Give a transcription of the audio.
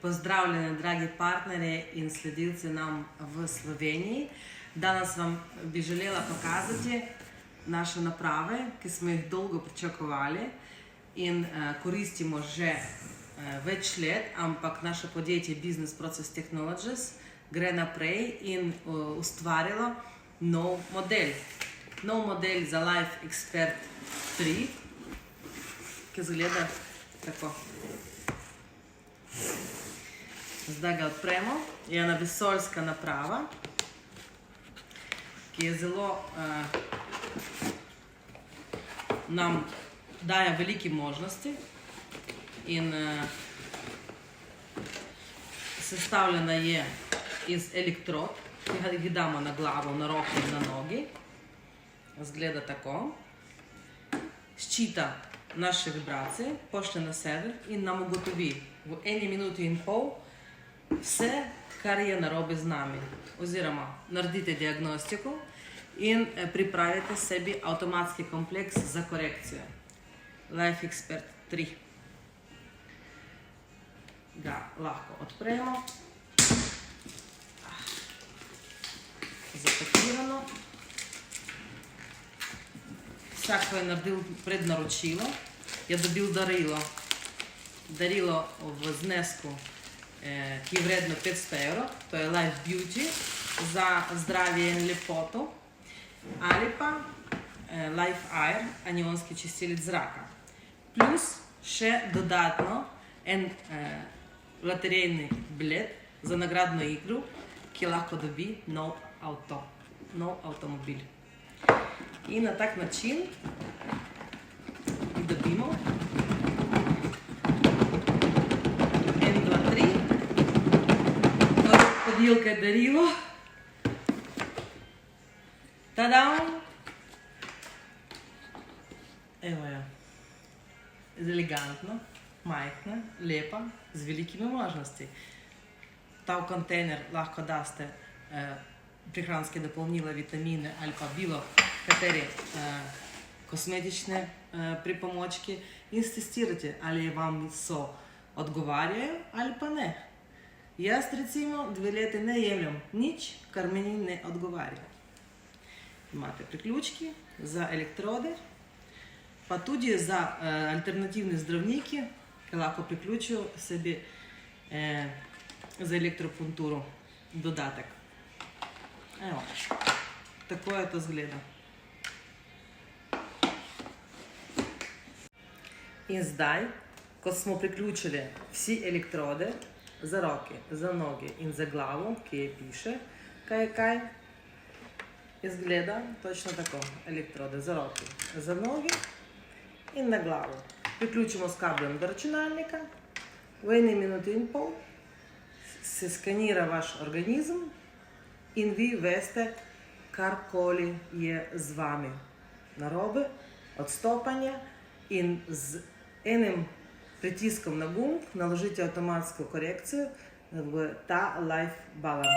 Pozdravljeni, dragi partnerji in sledilci nam v Sloveniji. Danes vam bi želela pokazati naše naprave, ki smo jih dolgo pričakovali in koristimo že več let, ampak naše podjetje Business Process Technologies gre naprej in ustvarilo nov model. Nov model za Life Expert 3, ki izgleda tako. Zdaj ga odpremo. Je ena vesoljska naprava, ki je zelo nam daje velike možnosti in sestavljena je iz elektrod, ki jih damo na glavo, na roki in na nogi. Izgleda tako. Ščita naše vibracije, pošlje na server in nam ugotovi v 1 minuti in pol vse, kar je narobe z nami. Oziroma, naredite diagnostiko in pripravite sebi avtomatski kompleks za korekcijo. Life Expert 3. Ga lahko odpremo. Zapakirano. Vsak, ko je naredil prednaročilo, je dobil darilo. Darilo v znesku, ki je vredno 500 evrov, to je Life Beauty za zdravje in lepoto, ali pa Life Air, anionski čistilec zraka. Plus še dodatno en loterijni bilet za nagradno igro, ki lahko dobi nov avtomobil. In na tak način jih dobimo. Podelka je darilo. Tadam! Evo jo. Elegantno, majhna, lepa, z velikimi možnosti. Ta v kontejner lahko daste prehranske dopolnila, vitamine ali pa bilo kateri kosmetične pripomočki in testirate, ali vam so odgovarjajo ali pa ne. Jaz recimo 2 leta ne jemljem nič, kar meni ne odgovarja. Imate priključki za elektrode, pa tudi za alternativne zdravniki, ki lahko priključijo sebi za elektropunkturo dodatek. Evo, tako je to izgleda. In zdaj, ko smo priključili vsi elektrode, za roke, za noge in za glavo, ki je piše, kaj izgleda točno tako. Elektrode za roke, za noge in na glavo. Priključimo s kablom do računalnika, v 1 minuti in pol se skanira vaš organizem in vi veste, karkoli je z vami narobe, odstopanje, in z enim pritiskom na gumb naložite avtomatsko korekcijo v ta Life Balance.